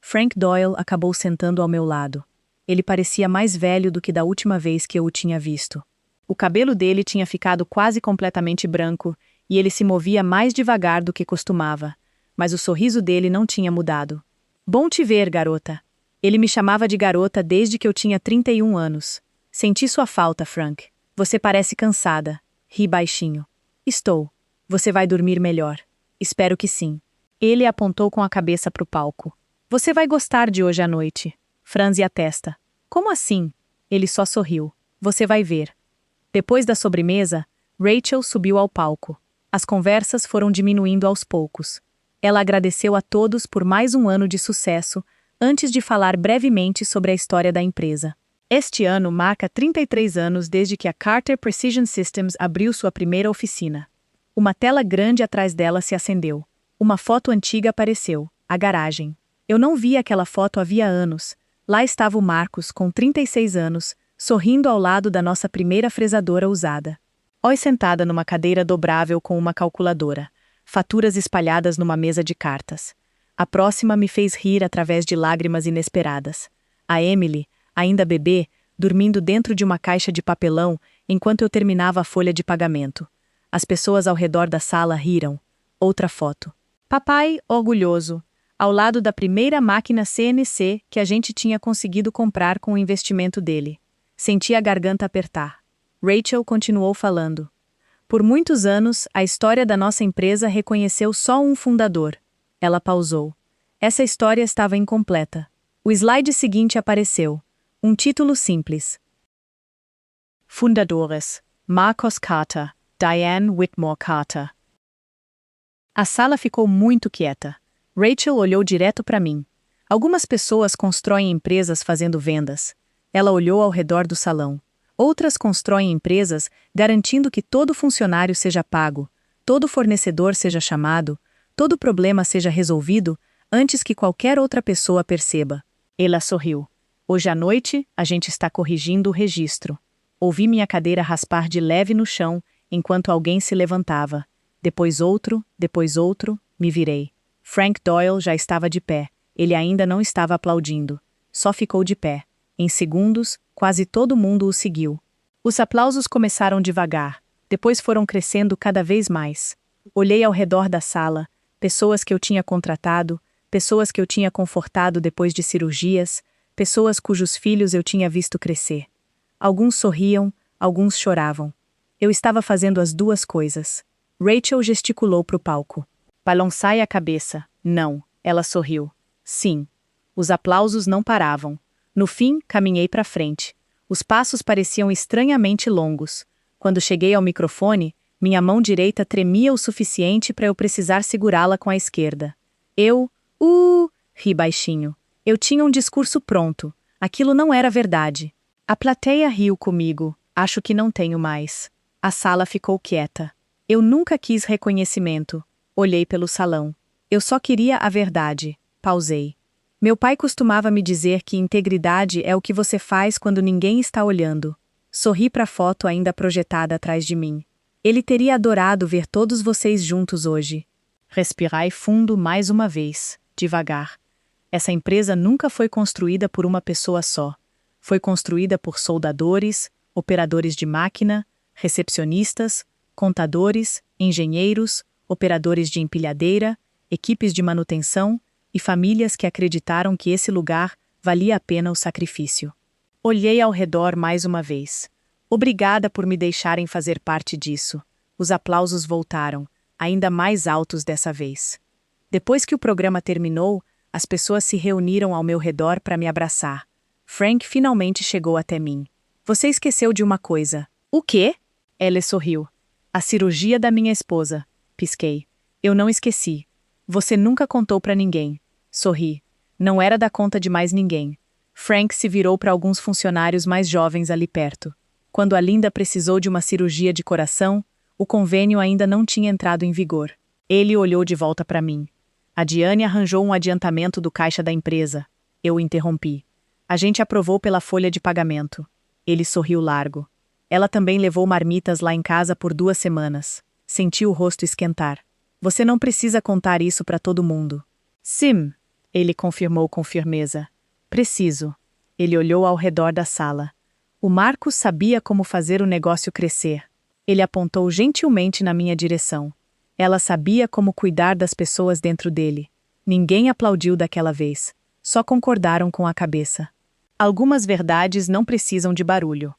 Frank Doyle acabou sentando ao meu lado. Ele parecia mais velho do que da última vez que eu o tinha visto. O cabelo dele tinha ficado quase completamente branco e ele se movia mais devagar do que costumava, mas o sorriso dele não tinha mudado. Bom te ver, garota. Ele me chamava de garota desde que eu tinha 31 anos. Senti sua falta, Frank. Você parece cansada. Ri baixinho. Estou. Você vai dormir melhor. Espero que sim. Ele apontou com a cabeça para o palco. Você vai gostar de hoje à noite. Franze a testa. Como assim? Ele só sorriu. Você vai ver. Depois da sobremesa, Rachel subiu ao palco. As conversas foram diminuindo aos poucos. Ela agradeceu a todos por mais um ano de sucesso, antes de falar brevemente sobre a história da empresa. Este ano marca 33 anos desde que a Carter Precision Systems abriu sua primeira oficina. Uma tela grande atrás dela se acendeu. Uma foto antiga apareceu, a garagem. Eu não vi aquela foto havia anos. Lá estava o Marcos, com 36 anos, sorrindo ao lado da nossa primeira fresadora usada. Oi sentada numa cadeira dobrável com uma calculadora, faturas espalhadas numa mesa de cartas. A próxima me fez rir através de lágrimas inesperadas. A Emily, ainda bebê, dormindo dentro de uma caixa de papelão enquanto eu terminava a folha de pagamento. As pessoas ao redor da sala riram. Outra foto. Papai, orgulhoso, ao lado da primeira máquina CNC que a gente tinha conseguido comprar com o investimento dele. Senti a garganta apertar. Rachel continuou falando. Por muitos anos, a história da nossa empresa reconheceu só um fundador. Ela pausou. Essa história estava incompleta. O slide seguinte apareceu. Um título simples. Fundadores: Marcos Carter, Diane Whitmore Carter. A sala ficou muito quieta. Rachel olhou direto para mim. Algumas pessoas constroem empresas fazendo vendas. Ela olhou ao redor do salão. Outras constroem empresas garantindo que todo funcionário seja pago, todo fornecedor seja chamado, todo problema seja resolvido antes que qualquer outra pessoa perceba. Ela sorriu. Hoje à noite, a gente está corrigindo o registro. Ouvi minha cadeira raspar de leve no chão enquanto alguém se levantava. Depois outro, me virei. Frank Doyle já estava de pé. Ele ainda não estava aplaudindo. Só ficou de pé. Em segundos, quase todo mundo o seguiu. Os aplausos começaram devagar, depois foram crescendo cada vez mais. Olhei ao redor da sala, pessoas que eu tinha contratado, pessoas que eu tinha confortado depois de cirurgias, pessoas cujos filhos eu tinha visto crescer. Alguns sorriam, alguns choravam. Eu estava fazendo as duas coisas. Rachel gesticulou para o palco. Balançai a cabeça. Não. Ela sorriu. Sim. Os aplausos não paravam. No fim, caminhei para frente. Os passos pareciam estranhamente longos. Quando cheguei ao microfone, minha mão direita tremia o suficiente para eu precisar segurá-la com a esquerda. Ri baixinho. Eu tinha um discurso pronto. Aquilo não era verdade. A plateia riu comigo. Acho que não tenho mais. A sala ficou quieta. Eu nunca quis reconhecimento. Olhei pelo salão. Eu só queria a verdade. Pausei. Meu pai costumava me dizer que integridade é o que você faz quando ninguém está olhando. Sorri para a foto ainda projetada atrás de mim. Ele teria adorado ver todos vocês juntos hoje. Respirai fundo mais uma vez, devagar. Essa empresa nunca foi construída por uma pessoa só. Foi construída por soldadores, operadores de máquina, recepcionistas, contadores, engenheiros, operadores de empilhadeira, equipes de manutenção e famílias que acreditaram que esse lugar valia a pena o sacrifício. Olhei ao redor mais uma vez. Obrigada por me deixarem fazer parte disso. Os aplausos voltaram, ainda mais altos dessa vez. Depois que o programa terminou, as pessoas se reuniram ao meu redor para me abraçar. Frank finalmente chegou até mim. Você esqueceu de uma coisa. O quê? Ela sorriu. A cirurgia da minha esposa. Pisquei. Eu não esqueci. Você nunca contou para ninguém. Sorri. Não era da conta de mais ninguém. Frank se virou para alguns funcionários mais jovens ali perto. Quando a Linda precisou de uma cirurgia de coração, o convênio ainda não tinha entrado em vigor. Ele olhou de volta para mim. A Diane arranjou um adiantamento do caixa da empresa. Eu o interrompi. A gente aprovou pela folha de pagamento. Ele sorriu largo. Ela também levou marmitas lá em casa por 2 semanas. Senti o rosto esquentar. Você não precisa contar isso para todo mundo. Sim, ele confirmou com firmeza. Preciso. Ele olhou ao redor da sala. O Marcos sabia como fazer o negócio crescer. Ele apontou gentilmente na minha direção. Ela sabia como cuidar das pessoas dentro dele. Ninguém aplaudiu daquela vez. Só concordaram com a cabeça. Algumas verdades não precisam de barulho.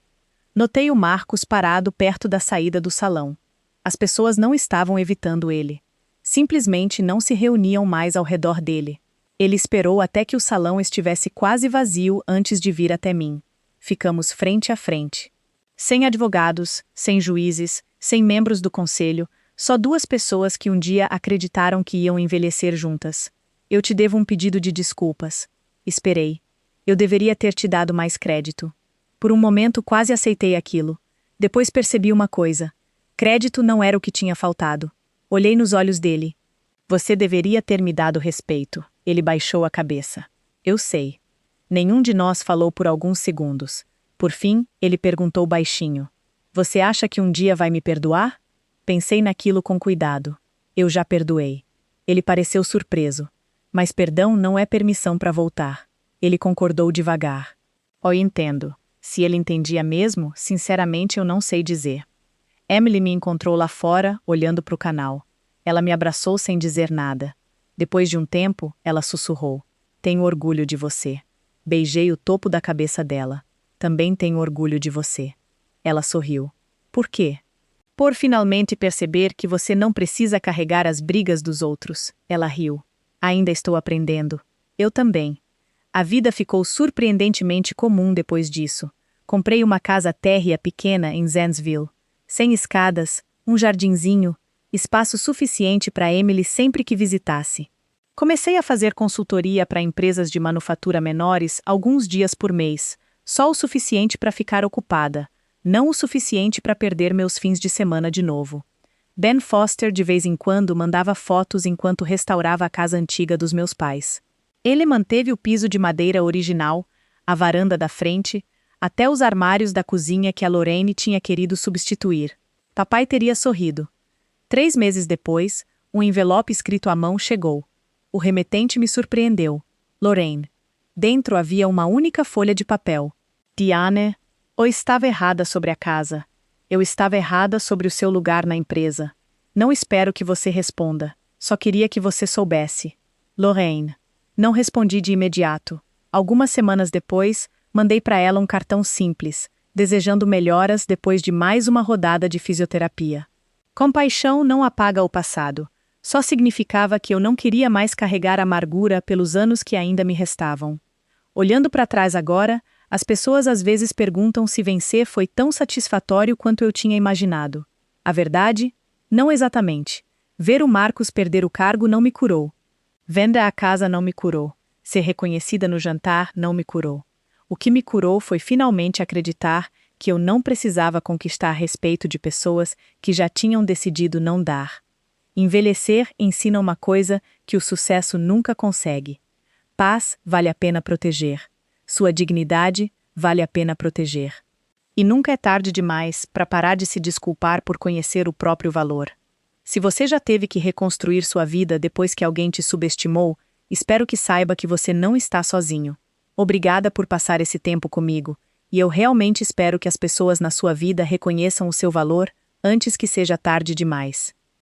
Notei o Marcos parado perto da saída do salão. As pessoas não estavam evitando ele. Simplesmente não se reuniam mais ao redor dele. Ele esperou até que o salão estivesse quase vazio antes de vir até mim. Ficamos frente a frente. Sem advogados, sem juízes, sem membros do conselho, só duas pessoas que um dia acreditaram que iam envelhecer juntas. Eu te devo um pedido de desculpas. Esperei. Eu deveria ter te dado mais crédito. Por um momento quase aceitei aquilo. Depois percebi uma coisa. Crédito não era o que tinha faltado. Olhei nos olhos dele. Você deveria ter me dado respeito. Ele baixou a cabeça. Eu sei. Nenhum de nós falou por alguns segundos. Por fim, ele perguntou baixinho. Você acha que um dia vai me perdoar? Pensei naquilo com cuidado. Eu já perdoei. Ele pareceu surpreso. Mas perdão não é permissão para voltar. Ele concordou devagar. Oh, entendo. Se ele entendia mesmo, sinceramente eu não sei dizer. Emily me encontrou lá fora, olhando para o canal. Ela me abraçou sem dizer nada. Depois de um tempo, ela sussurrou. Tenho orgulho de você. Beijei o topo da cabeça dela. Também tenho orgulho de você. Ela sorriu. Por quê? Por finalmente perceber que você não precisa carregar as brigas dos outros. Ela riu. Ainda estou aprendendo. Eu também. A vida ficou surpreendentemente comum depois disso. Comprei uma casa térrea pequena em Zanesville. Sem escadas, um jardinzinho, espaço suficiente para Emily sempre que visitasse. Comecei a fazer consultoria para empresas de manufatura menores alguns dias por mês, só o suficiente para ficar ocupada, não o suficiente para perder meus fins de semana de novo. Ben Foster de vez em quando mandava fotos enquanto restaurava a casa antiga dos meus pais. Ele manteve o piso de madeira original, a varanda da frente, até os armários da cozinha que a Lorraine tinha querido substituir. Papai teria sorrido. 3 meses depois, um envelope escrito à mão chegou. O remetente me surpreendeu. Lorraine. Dentro havia uma única folha de papel. Diane, eu estava errada sobre a casa. Eu estava errada sobre o seu lugar na empresa. Não espero que você responda. Só queria que você soubesse. Lorraine. Não respondi de imediato. Algumas semanas depois, mandei para ela um cartão simples, desejando melhoras depois de mais uma rodada de fisioterapia. Compaixão não apaga o passado. Só significava que eu não queria mais carregar amargura pelos anos que ainda me restavam. Olhando para trás agora, as pessoas às vezes perguntam se vencer foi tão satisfatório quanto eu tinha imaginado. A verdade? Não exatamente. Ver o Marcos perder o cargo não me curou. Vender a casa não me curou. Ser reconhecida no jantar não me curou. O que me curou foi finalmente acreditar que eu não precisava conquistar respeito de pessoas que já tinham decidido não dar. Envelhecer ensina uma coisa que o sucesso nunca consegue. Paz vale a pena proteger. Sua dignidade vale a pena proteger. E nunca é tarde demais para parar de se desculpar por conhecer o próprio valor. Se você já teve que reconstruir sua vida depois que alguém te subestimou, espero que saiba que você não está sozinho. Obrigada por passar esse tempo comigo, e eu realmente espero que as pessoas na sua vida reconheçam o seu valor antes que seja tarde demais.